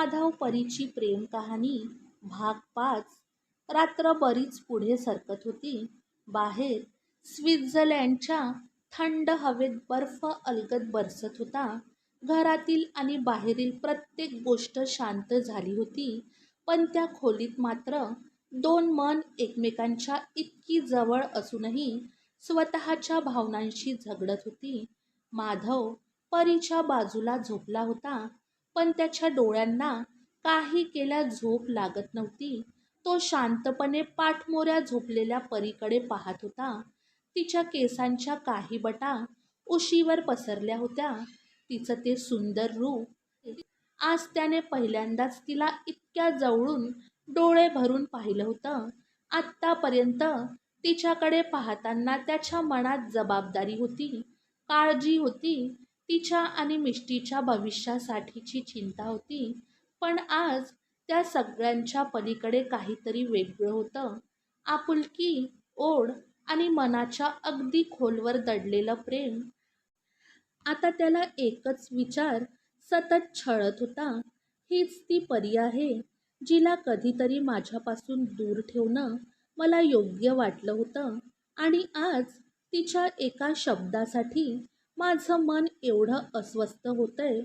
माधव परीची प्रेम कहाणी भाग 5. रात्र बरीच पुढे सरकत होती. बाहेर स्वित्झर्लंडच्या थंड हवेत बर्फ अलगद बरसत होता. घरातील आणि बाहेरील प्रत्येक गोष्ट शांत झाली होती, पण त्या खोलीत मात्र दोन मन एकमेकांच्या इतकी जवळ असूनही स्वतःच्या भावनांशी झगडत होती. माधव परीच्या बाजूला झोपला होता, पण त्याच्या डोळ्यांना काही केल्या झोप लागत नव्हती. तो शांतपणे पाठमोऱ्या झोपलेल्या परीकडे पाहत होता. तिच्या केसांच्या काही बटा उशीवर पसरल्या होत्या. तिचं ते सुंदर रूप आज त्याने पहिल्यांदाच तिला इतक्या जवळून डोळे भरून पाहिलं होतं. आत्तापर्यंत तिच्याकडे पाहताना त्याच्या मनात जबाबदारी होती, काळजी होती, तिच्या आणि मिष्टीच्या भविष्यासाठीची चिंता होती. पण आज त्या सगळ्यांच्या पलीकडे काहीतरी वेगळं होतं. आपुलकी, ओढ आणि मनाच्या अगदी खोलवर दडलेलं प्रेम. आता त्याला एकच विचार सतत छळत होता, हीच ती परी आहे जिला कधीतरी माझ्यापासून दूर ठेवणं मला योग्य वाटलं होतं, आणि आज तिच्या एका शब्दासाठी माझं मन एवढं अस्वस्थ होतंय.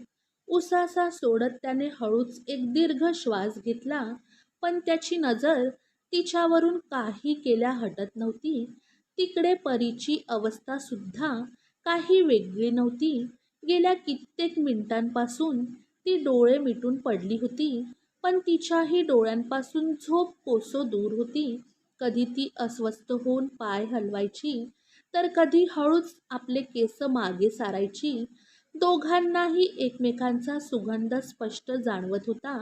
उसासा सोडत त्याने हळूच एक दीर्घ श्वास घेतला, पण त्याची नजर तिच्यावरून काही केल्या हटत नव्हती. तिकडे परीची अवस्था सुद्धा काही वेगळी नव्हती. गेल्या कित्येक मिनिटांपासून ती डोळे मिटून पडली होती, पण तिच्याही डोळ्यांपासून झोप कोसो दूर होती. कधी ती अस्वस्थ होऊन पाय हलवायची, तर कधी हळूच आपले केस मागे सारायची. दोघांनाही एकमेकांचा सुगंध स्पष्ट जाणवत होता.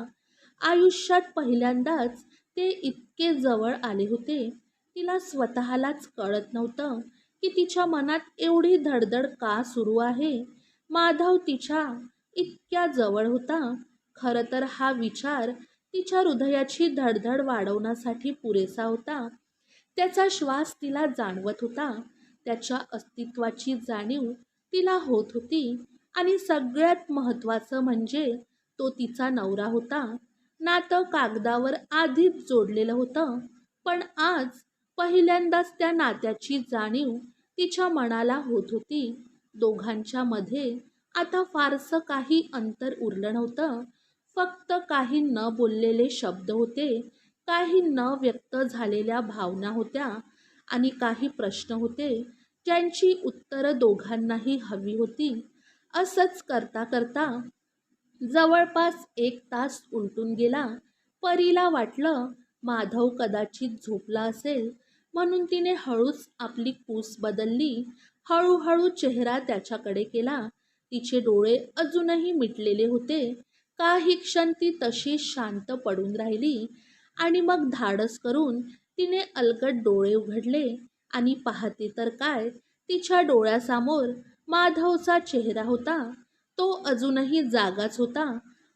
आयुष्यात पहिल्यांदाच ते इतके जवळ आले होते. तिला स्वतःलाच कळत नव्हतं की तिच्या मनात एवढी धडधड का सुरू आहे. माधव तिच्या इतक्या जवळ होता. खरं तर हा विचार तिच्या हृदयाची धडधड वाढवण्यासाठी पुरेसा होता. त्याचा श्वास तिला जाणवत होता, त्याच्या अस्तित्वाची जाणीव तिला होत होती, आणि सगळ्यात महत्त्वाचं म्हणजे तो तिचा नवरा होता. नातं कागदावर आधीच जोडलेलं होतं, पण आज पहिल्यांदाच त्या नात्याची जाणीव तिच्या मनाला होत होती. दोघांच्या मध्ये आता फारसं काही अंतर उरलं नव्हतं. फक्त काही न बोललेले शब्द होते, काही न व्यक्त झालेल्या भावना होत्या, आणि काही प्रश्न होते ज्यांची उत्तरं दोघांनाही हवी होती. असंच करता करता जवळपास 1 तास उलटून गेला. परीला वाटलं माधव कदाचित झोपला असेल, म्हणून तिने हळूच आपली कूस बदलली. हळूहळू चेहरा त्याच्याकडे केला. तिचे डोळे अजूनही मिटलेले होते. काही क्षण ती तशीच शांत पडून राहिली, आणि मग धाडस करून तिने अलगद डोळे उघडले, आणि पाहते तर काय, तिच्या डोळ्यासमोर माधवचा चेहरा होता. तो अजूनही जागाच होता,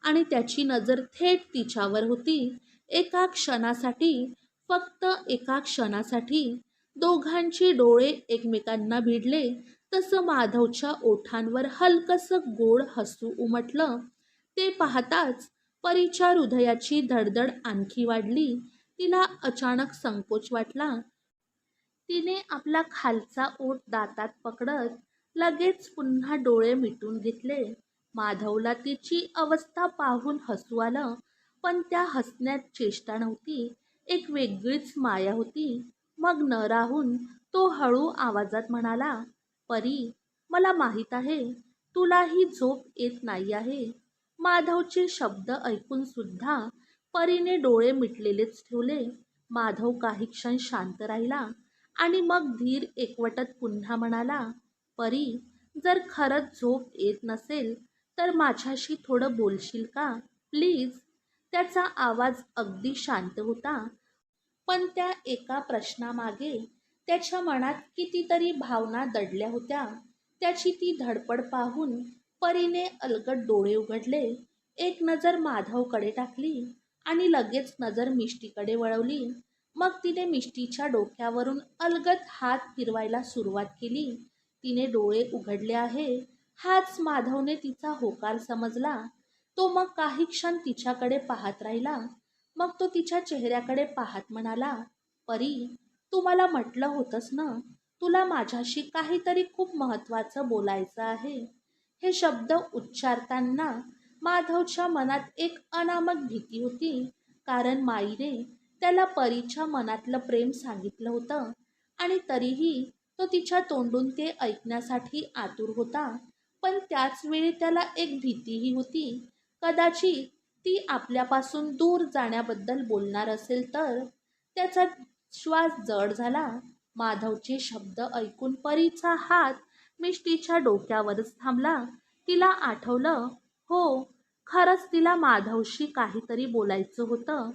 आणि त्याची नजर थेट तिच्यावर होती. एका क्षणासाठी, फक्त एका क्षणासाठी दोघांची डोळे एकमेकांना भिडले, तसं माधवच्या ओठांवर हलकसं गोड हसू उमटलं. ते पाहताच परीच्या हृदयाची धडधड आणखी वाढली. तिला अचानक संकोच वाटला. तिने आपला खालचा ओठ दातात पकडत लगेच पुन्हा डोळे मिटून घेतले. माधवला तिची अवस्था पाहून हसू आलं, पण त्या हसण्यात चेष्टा नव्हती, एक वेगळीच माया होती. मग न राहून तो हळू आवाजात म्हणाला, परी, मला माहीत आहे तुलाही झोप येत नाही आहे. माधवचे शब्द ऐकून सुद्धा परीने डोळे मिटलेलेच ठेवले. माधव काही क्षण शांत राहिला, आणि मग धीर एकवटत पुन्हा म्हणाला, परी, जर खरंच झोप येत नसेल तर माझ्याशी थोडं बोलशील का, प्लीज. त्याचा आवाज अगदी शांत होता, पण त्या एका प्रश्नामागे त्याच्या मनात कितीतरी भावना दडल्या होत्या. त्याची ती धडपड पाहून परीने अलगद डोळे उघडले. एक नजर माधवकडे टाकली, आणि लगेच नजर मिष्टीकडे वळवली. मग तिने मिष्टीच्या डोक्यावरून अलगद हात फिरवायला सुरुवात केली. तिने डोळे उघडले आहे हाच माधवने तिचा होकार समजला. तो मग काही क्षण तिच्याकडे पाहत राहिला. मग तो तिच्या चेहऱ्याकडे पाहत म्हणाला, परी, तू मला म्हटलं होतंस ना, तुला माझ्याशी काहीतरी खूप महत्त्वाचं बोलायचं आहे. हे शब्द उच्चारताना माधवच्या मनात एक अनामक भीती होती. कारण माईने त्याला परीच्या मनातलं प्रेम सांगितलं होतं आणि तरीही तो तिच्या तोंडून ते ऐकण्यासाठी आतुर होता. पण त्याच वेळी त्याला एक भीतीही होती. कदाचित ती आपल्यापासून दूर जाण्याबद्दल बोलणार असेल तर. त्याचा श्वास जड झाला. माधवचे शब्द ऐकून परीचा हात मिष्टीच्या डोक्यावरच थांबला. तिला आठवलं, हो, खरंच तिला माधवशी काहीतरी बोलायचं होतं.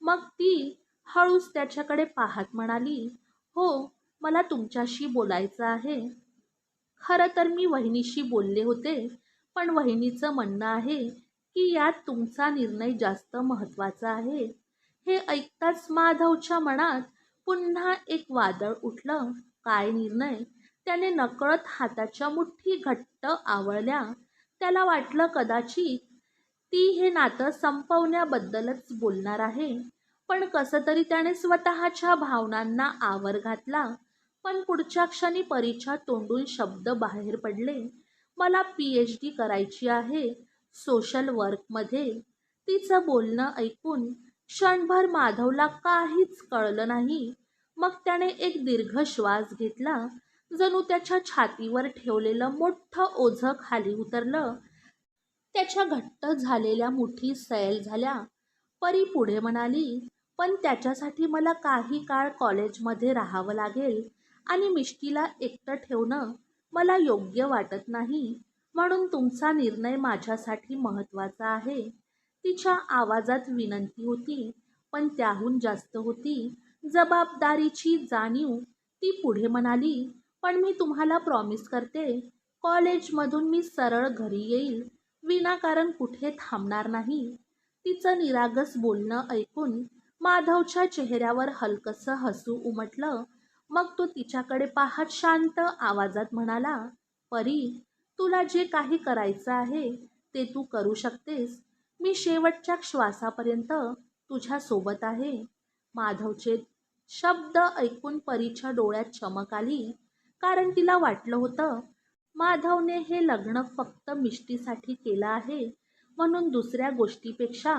मग ती हळूच त्याच्याकडे पाहत म्हणाली, हो, मला तुमच्याशी बोलायचं आहे. खरं तर मी वहिनीशी बोलले होते, पण वहिनीचं म्हणणं आहे की यात तुमचा निर्णय जास्त महत्त्वाचा आहे. हे ऐकताच माधवच्या मनात पुन्हा एक वादळ उठलं. काय निर्णय? त्याने नकळत हाताच्या मुठी घट्ट आवळल्या. त्याला वाटलं कदाचित ती हे नातं संपवण्याबद्दलच बोलणार आहे. पण कसं तरी त्याने स्वतःच्या भावनांना आवर घातला. पण पुढच्या क्षणी परीच्या तोंडून शब्द बाहेर पडले, मला PhD करायची आहे सोशल वर्कमध्ये. तिचं बोलणं ऐकून क्षणभर माधवला काहीच कळलं नाही. मग त्याने एक दीर्घ श्वास घेतला. जणू त्याच्या छातीवर ठेवलेलं मोठं ओझं खाली उतरलं. त्याच्या घट्ट झालेल्या मुठी सैल झाल्या. परी पुढे म्हणाली, पण त्याच्यासाठी मला काही काळ कॉलेजमध्ये राहावं लागेल आणि मिष्टीला एकटं ठेवणं मला योग्य वाटत नाही. म्हणून तुमचा निर्णय माझ्यासाठी महत्त्वाचा आहे. तिच्या आवाजात विनंती होती, पण त्याहून जास्त होती जबाबदारीची जाणीव. ती पुढे म्हणाली, पण मी तुम्हाला प्रॉमिस करते, कॉलेजमधून मी सरळ घरी येईल, विनाकारण कुठे थांबणार नाही. तिचं निरागस बोलणं ऐकून माधवच्या चेहऱ्यावर हलकंसं हसू उमटलं. मग तो तिच्याकडे पाहत शांत आवाजात म्हणाला, परी, तुला जे काही करायचं आहे ते तू करू शकतेस. मी शेवटच्या श्वासापर्यंत तुझ्या सोबत आहे. माधवचे शब्द ऐकून परीच्या डोळ्यात चमक आली. कारण तिला वाटलं होतं, माधवने हे लग्न फक्त मिष्टीसाठी केलं आहे. म्हणून दुसऱ्या गोष्टीपेक्षा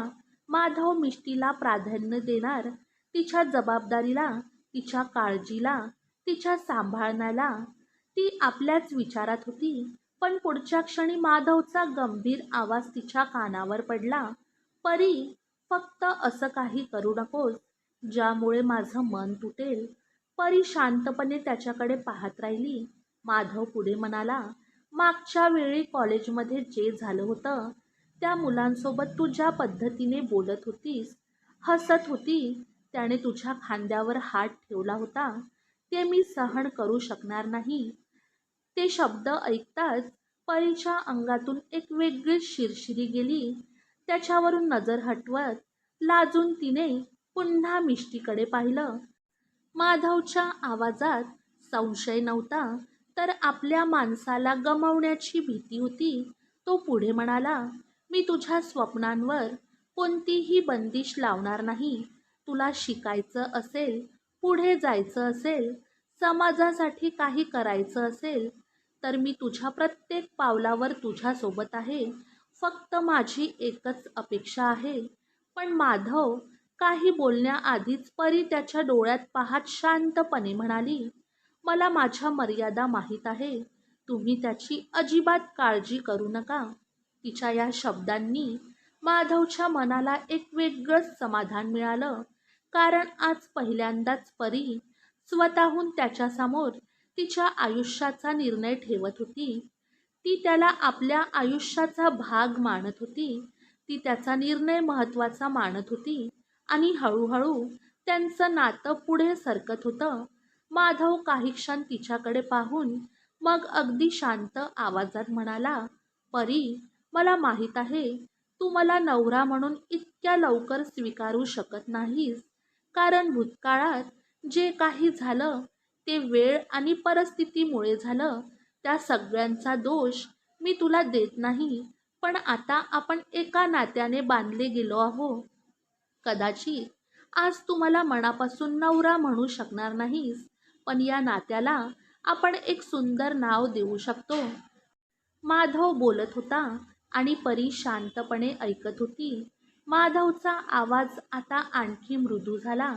माधव मिष्टीला प्राधान्य देणार, तिच्या जबाबदारीला, तिच्या काळजीला, तिच्या सांभाळण्याला. ती आपल्याच विचारात होती. पण पुढच्या क्षणी माधवचा गंभीर आवाज तिच्या कानावर पडला, परी, फक्त असं काही करू नकोस ज्यामुळे माझं मन तुटेल. परी शांतपणे त्याच्याकडे पाहत राहिली. माधव पुढे म्हणाला, मागच्या वेळी कॉलेजमध्ये जे झालं होतं, त्या मुलांसोबत तू ज्या पद्धतीने बोलत होतीस, हसत होती, त्याने तुझ्या खांद्यावर हात ठेवला होता, ते मी सहन करू शकणार नाही. ते शब्द ऐकताच परीच्या अंगातून एक वेगळीच शिरशिरी गेली. त्याच्यावरून नजर हटवत लाजून तिने पुन्हा मिष्टीकडे पाहिलं. माधवच्या आवाजात संशय नव्हता, तर आपल्या माणसाला गमावण्याची भीती होती. तो पुढे म्हणाला, मी तुझ्या स्वप्नांवर कोणतीही बंदिश लावणार नाही. तुला शिकायचं असेल, पुढे जायचं असेल, समाजासाठी काही करायचं असेल, तर मी तुझ्या प्रत्येक पावलावर तुझ्यासोबत आहे. फक्त माझी एकच अपेक्षा आहे. पण माधव काही बोलण्याआधीच परी त्याच्या डोळ्यात पाहत शांतपणे म्हणाली, मला माझ्या मर्यादा माहीत आहे. तुम्ही त्याची अजिबात काळजी करू नका. तिच्या या शब्दांनी माधवच्या मनाला एक वेगळंच समाधान मिळालं. कारण आज पहिल्यांदाच परी स्वतःहून त्याच्यासमोर तिच्या आयुष्याचा निर्णय ठेवत होती. ती त्याला आपल्या आयुष्याचा भाग मानत होती. ती त्याचा निर्णय महत्त्वाचा मानत होती. आणि हळूहळू त्यांचं नातं पुढे सरकत होतं. माधव काही क्षण तिच्याकडे पाहून मग अगदी शांत आवाजात म्हणाला, परी, मला माहीत आहे तू मला नवरा म्हणून इतक्या लवकर स्वीकारू शकत नाहीस. कारण भूतकाळात जे काही झालं ते वेळ आणि परिस्थितीमुळे झालं. त्या सगळ्यांचा दोष मी तुला देत नाही. पण आता आपण एका नात्याने बांधले गेलो आहो. कदाचित आज तू मला मनापासून नवरा म्हणू शकणार नाहीस, पण या नात्याला आपण एक सुंदर नाव देऊ शकतो. माधव बोलत होता आणि परी शांतपणे ऐकत होती. माधवचा आवाज आता आणखी मृदू झाला.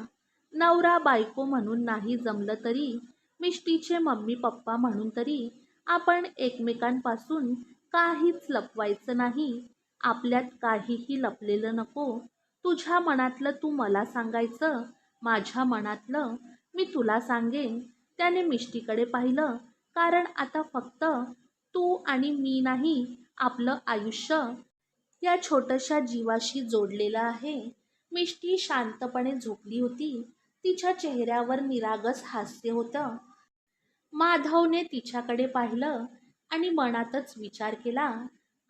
नवरा बायको म्हणून नाही जमलं तरी, मिष्टीचे मम्मी पप्पा म्हणून तरी आपण एकमेकांपासून काहीच लपवायचं नाही. आपल्यात काहीही लपलेलं नको. तुझ्या मनातलं तू मला सांगायचं, माझ्या मनातलं मी तुला सांगेन. त्याने मिष्टीकडे पाहिलं. कारण आता फक्त तू आणि मी नाही, आपलं आयुष्य या छोट्याशा जीवाशी जोडलेलं आहे. मिष्टी शांतपणे झोपली होती. तिच्या चेहऱ्यावर निरागस हास्य होतं. माधवने तिच्याकडे पाहिलं आणि मनातच विचार केला,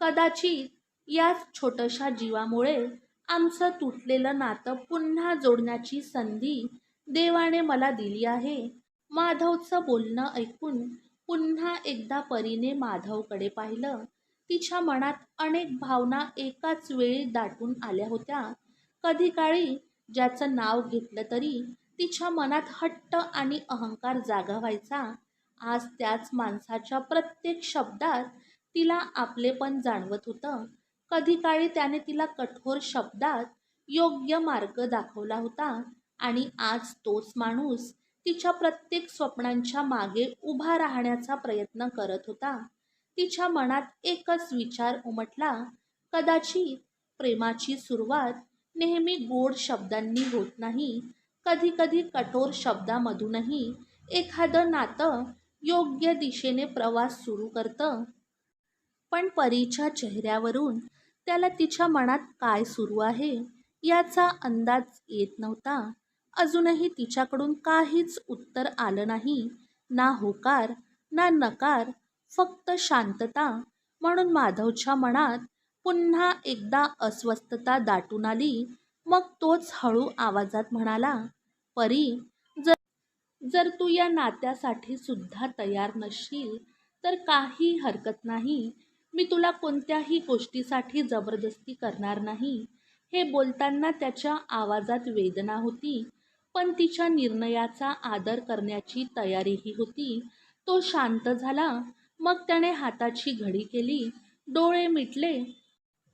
कदाचित याच छोट्याशा जीवामुळे आमचं तुटलेलं नातं पुन्हा जोडण्याची संधी देवाने मला दिली आहे. माधवचं बोलणं ऐकून पुन्हा एकदा परीने माधवकडे पाहिलं. तिच्या मनात अनेक भावना एकाच वेळी दाटून आल्या होत्या. कधी काळी ज्याचं नाव घेतलं तरी तिच्या मनात हट्ट आणि अहंकार जागा व्हायचा. आज त्याच माणसाच्या प्रत्येक शब्दात तिला आपलेपण जाणवत होतं. कधी काळी त्याने तिला कठोर शब्दात योग्य मार्ग दाखवला होता आणि आज तोच माणूस तिच्या प्रत्येक स्वप्नांच्या मागे उभा राहण्याचा प्रयत्न करत होता. तिच्या मनात एकच विचार उमटला, कदाचित प्रेमाची सुरुवात नेहमी गोड शब्दांनी होत नाही. कधी कधी कठोर शब्दामधूनही एखादं नातं योग्य दिशेने प्रवास सुरू करतं. पण परीच्या चेहऱ्यावरून त्याला तिच्या मनात काय सुरू आहे याचा अंदाज येत नव्हता. अजूनही तिच्याकडून काहीच उत्तर आलं नाही. ना होकार ना नकार, फक्त शांतता. म्हणून माधवच्या मनात पुन्हा एकदा अस्वस्थता दाटून आली. मग तोच हळू आवाजात म्हणाला, परी, जर जर तू या नात्यासाठी सुद्धा तयार नसशील तर काही हरकत नाही. मी तुला कोणत्याही गोष्टीसाठी जबरदस्ती करणार नाही. हे बोलताना त्याच्या आवाजात वेदना होती, पण तिच्या निर्णयाचा आदर करण्याची तयारीही होती. तो शांत झाला. मग त्याने हाताची घडी केली, डोळे मिटले.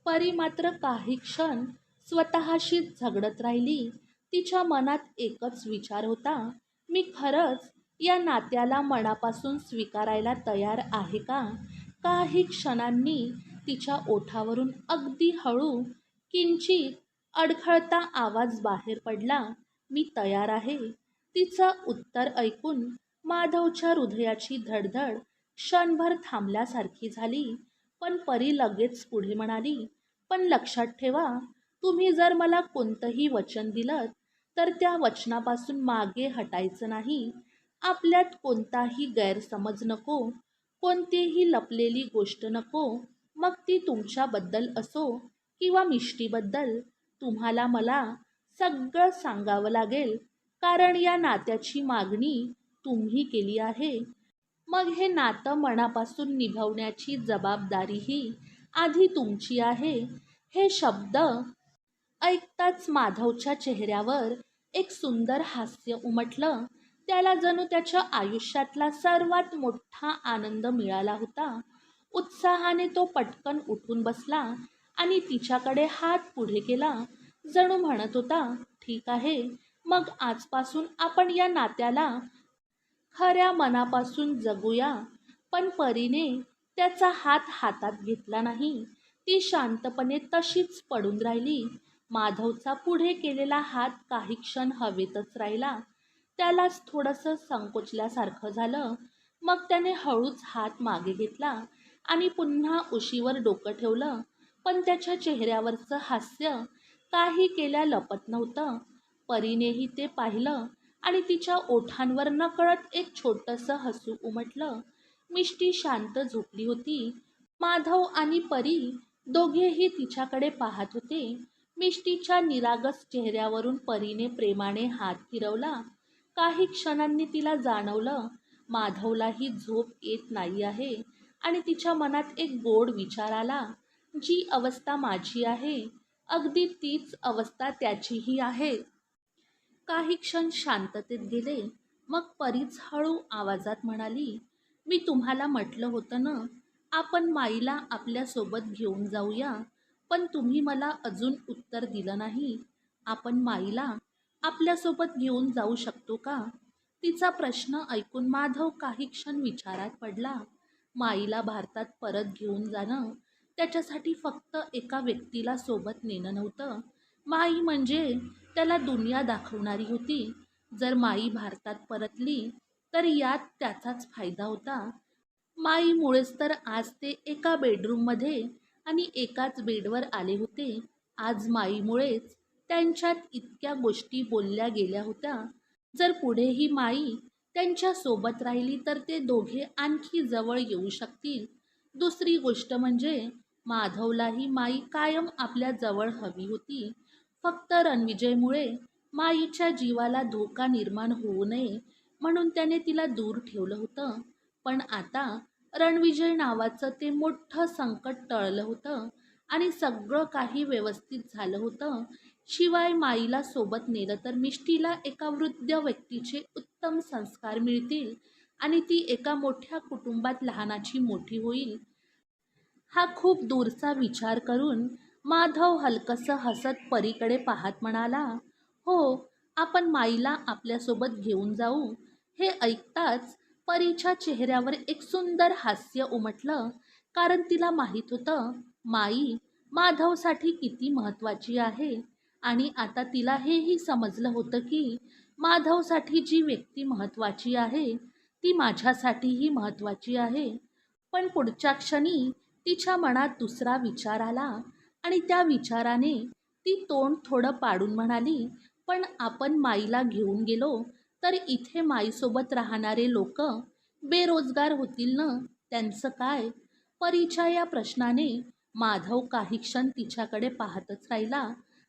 परी मात्र काही क्षण स्वतःशीच झगडत राहिली. तिच्या मनात एकच विचार होता, मी खरंच या नात्याला मनापासून स्वीकारायला तयार आहे का? काही क्षणांनी तिच्या ओठावरून अगदी हळू, किंचित अडखळता आवाज बाहेर पडला, मी तयार आहे. तिचं उत्तर ऐकून माधवच्या हृदयाची धडधड क्षणभर थांबल्यासारखी झाली. पण परी लगेच पुढे म्हणाली, पण लक्षात ठेवा, तुम्ही जर मला कोणतंही वचन दिलं तर त्या वचनापासून मागे हटायचं नाही. आपल्यात कोणताही गैरसमज नको, कोणतीही लपलेली गोष्ट नको. मग ती तुमच्याबद्दल असो किंवा मिष्टीबद्दल. तुम्हाला मला सगळं सांगावं लागेल, कारण या नात्याची मागणी तुम्ही केली आहे. मग हे नातं मनापासून निभावण्याची जबाबदारीही आधी तुमची आहे. हे शब्द ऐकताच माधवच्या चेहऱ्यावर एक सुंदर हास्य उमटलं. त्याला जणू त्याच्या आयुष्यातला सर्वात मोठा आनंद मिळाला होता. उत्साहाने तो पटकन उठून बसला आणि तिच्याकडे हात पुढे केला, जणू म्हणत होता, ठीक आहे, मग आजपासून आपण या नात्याला खऱ्या मनापासून जगूया. पण परीने त्याचा हात हातात घेतला नाही. ती शांतपणे तशीच पडून राहिली. माधवचा पुढे केलेला हात काही क्षण हवेतच राहिला. त्यालाच थोडंसं संकोचल्यासारखं झालं. मग त्याने हळूच हात मागे घेतला आणि पुन्हा उशीवर डोकं ठेवलं. पण त्याच्या चेहऱ्यावरचं हास्य काही केल्या लपत नव्हतं. परीनेही ते पाहिलं आणि तिच्या ओठांवर नकळत एक छोटंसं हसू उमटलं. मिष्टी शांत झोपली होती. माधव आणि परी दोघेही तिच्याकडे पाहत होते. मिष्टीच्या निरागस चेहऱ्यावरून परीने प्रेमाने हात फिरवला. काही क्षणांनी तिला जाणवलं, माधवलाही झोप येत नाही आहे आणि तिच्या मनात एक गोड विचार आला, जी अवस्था माझी आहे अगदी तीच अवस्था त्याचीही आहे. काही क्षण शांततेत गेले. मग परीच हळू आवाजात म्हणाली, मी तुम्हाला म्हटलं होतं ना, आपण माईला आपल्यासोबत घेऊन जाऊया. पण तुम्ही मला अजून उत्तर दिलं नाही. आपण माईला आपल्यासोबत घेऊन जाऊ शकतो का? तिचा प्रश्न ऐकून माधव काही क्षण विचारात पडला. माईला भारतात परत घेऊन जाणं त्याच्यासाठी फक्त एका व्यक्तीला सोबत नेणं नव्हतं. माई म्हणजे त्याला दुनिया दाखवणारी होती. जर माई भारतात परतली तर यात त्याचाच फायदा होता. माईमुळेच तर आज ते एका बेडरूममध्ये आणि एकाच बेडवर आले होते. आज माईमुळेच त्यांच्यात इतक्या गोष्टी बोलल्या गेल्या होत्या. जर पुढेही माई त्यांच्या सोबत राहिली तर ते दोघे आणखी जवळ येऊ शकतील. दुसरी गोष्ट म्हणजे माधवलाही माई कायम आपल्या जवळ हवी होती. फक्त रणविजयमुळे माईच्या जीवाला धोका निर्माण होऊ नये म्हणून त्याने तिला दूर ठेवलं होतं. पण आता रणविजय नावाचं ते मोठं संकट टळलं होतं आणि सगळं काही व्यवस्थित झालं होतं. शिवाय माईला सोबत नेलं तर मिष्टीला एका वृद्ध व्यक्तीचे उत्तम संस्कार मिळतील आणि ती एका मोठ्या कुटुंबात लहानाची मोठी होईल. हा खूप दूरचा विचार करून माधव हलकसं हसत परीकडे पाहत म्हणाला, हो, आपण माईला आपल्यासोबत घेऊन जाऊ. हे ऐकताच परीच्या चेहऱ्यावर एक सुंदर हास्य उमटलं. कारण तिला माहीत होतं माई माधवसाठी किती महत्त्वाची आहे. आणि आता तिला हेही समजलं होतं की माधवसाठी जी व्यक्ती महत्त्वाची आहे ती माझ्यासाठीही महत्त्वाची आहे. पण पुढच्या क्षणी तिच्या मनात दुसरा विचार आला आणि त्या विचाराने ती तोंड थोडं पाडून म्हणाली, पण आपण माईला घेऊन गेलो तर इथे माईसोबत राहणारे लोक बेरोजगार होतील ना, त्यांचं काय? परीच्या या प्रश्नाने माधव काही क्षण तिच्याकडे पाहतच राहिला.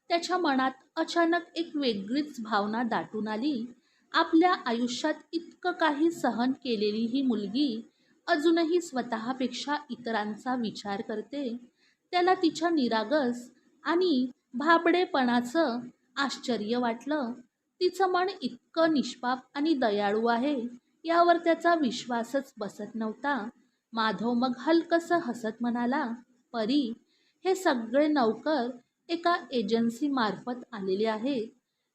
त्याच्या मनात अचानक एक वेगळीच भावना दाटून आली. आपल्या आयुष्यात इतकं काही सहन केलेली ही मुलगी अजूनही स्वतःपेक्षा इतरांचा विचार करते. त्याला तिच्या निरागस आणि भाबडेपणाचं आश्चर्य वाटलं. तिचं मन इतकं निष्पाप आणि दयाळू आहे यावर त्याचा विश्वासच बसत नव्हता. माधव मग हलकसं हसत म्हणाला, परी, हे सगळे नौकर एका एजन्सीमार्फत आलेले आहेत.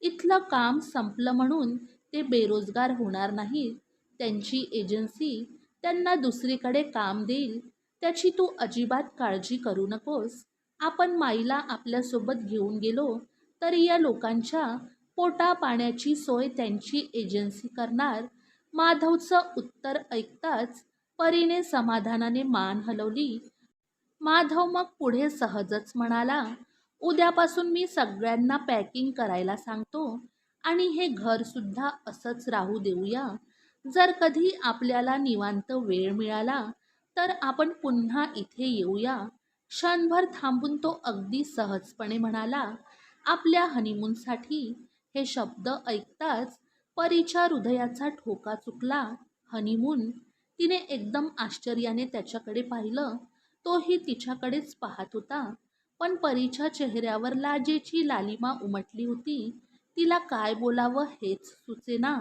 इथलं काम संपलं म्हणून ते बेरोजगार होणार नाहीत. त्यांची एजन्सी त्यांना दुसरीकडे काम देईल. त्याची तू अजिबात काळजी करू नकोस. आपण माईला आपल्यासोबत घेऊन गेलो तर या लोकांच्या पोटा पाण्याची सोय त्यांची एजन्सी करणार. माधवचं उत्तर ऐकताच परीने समाधानाने मान हलवली. माधव मग पुढे सहजच म्हणाला, उद्यापासून मी सगळ्यांना पॅकिंग करायला सांगतो आणि हे घरसुद्धा असंच राहू देऊया. जर कधी आपल्याला निवांत वेळ मिळाला तर आपण पुन्हा इथे येऊया. क्षणभर थांबून तो अगदी सहजपणे म्हणाला, आपल्या हनीमूनसाठी. हे शब्द ऐकताच परीच्या हृदयाचा ठोका चुकला. हनीमून? तिने एकदम आश्चर्याने त्याच्याकडे पाहिलं. तोही तिच्याकडेच पाहत होता. पण परीच्या चेहऱ्यावर लाजेची लालिमा उमटली होती. तिला काय बोलावं हेच सुचेना.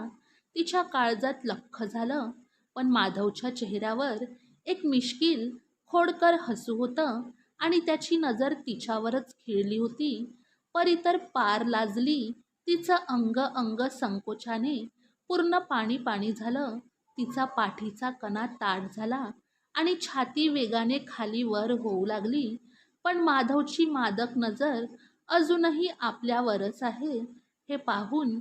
तिच्या काळजात लख्ख झालं. पण माधवच्या चेहऱ्यावर एक मिश्किल खोडकर हसू होतं आणि त्याची नजर तिच्यावरच खिळली होती. परी तर पार लाजली. तिचं अंग संकोचाने पूर्ण पाणी पाणी झालं. तिचा पाठीचा कणा ताठ झाला आणि छाती वेगाने खाली वर होऊ लागली. पण माधवची मादक नजर अजूनही आपल्यावरच आहे हे पाहून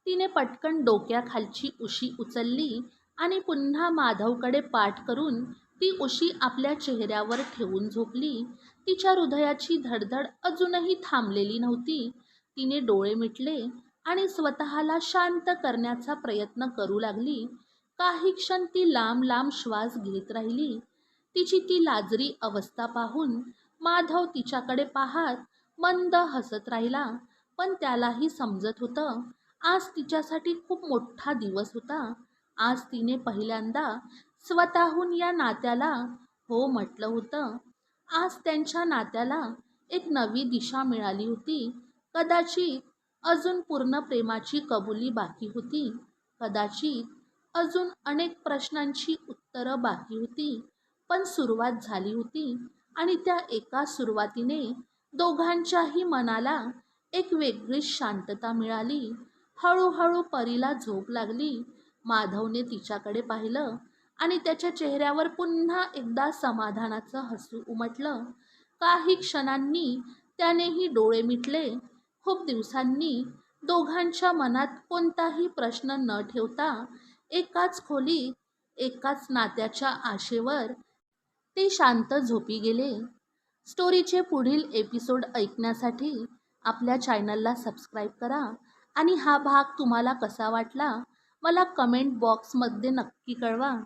तिने पटकन डोक्याखालची उशी उचलली आणि पुन्हा माधवकडे पाठ करून ती उशी आपल्या चेहऱ्यावर ठेवून झोपली. तिच्या हृदयाची धडधड अजूनही थांबलेली नव्हती. तिने डोळे मिटले आणि स्वतःला शांत करण्याचा प्रयत्न करू लागली. काही क्षण ती लांब लांब श्वास घेत राहिली. तिची ती लाजरी अवस्था पाहून माधव तिच्याकडे पाहत मंद हसत राहिला. पण त्यालाही समजत होतं आज तिच्यासाठी खूप मोठा दिवस होता. आज तिने पहिल्यांदा स्वतःहून या नात्याला हो म्हटलं होतं. आज त्यांच्या नात्याला एक नवी दिशा मिळाली होती. कदाचित अजून पूर्ण प्रेमाची कबुली बाकी होती. कदाचित अजून अनेक प्रश्नांची उत्तरं बाकी होती. पण सुरुवात झाली होती आणि त्या एका सुरुवातीने दोघांच्याही मनाला एक वेगळीच शांतता मिळाली. हळूहळू परीला झोप लागली. माधवने तिच्याकडे पाहिलं आणि त्याच्या चेहऱ्यावर पुन्हा एकदा समाधानाचं हसू उमटलं. काही क्षणांनी त्यानेही डोळे मिटले. खूप दिवसांनी दोघांच्या मनात कोणताही प्रश्न न ठेवता एकाच खोलीत, एकाच नात्याच्या आशेवर ते शांत झोपी गेले. स्टोरीचे पुढील एपिसोड ऐकण्यासाठी आपल्या चॅनलला सबस्क्राईब करा आणि हा भाग तुम्हाला कसा वाटला मला कमेंट बॉक्समध्ये नक्की कळवा.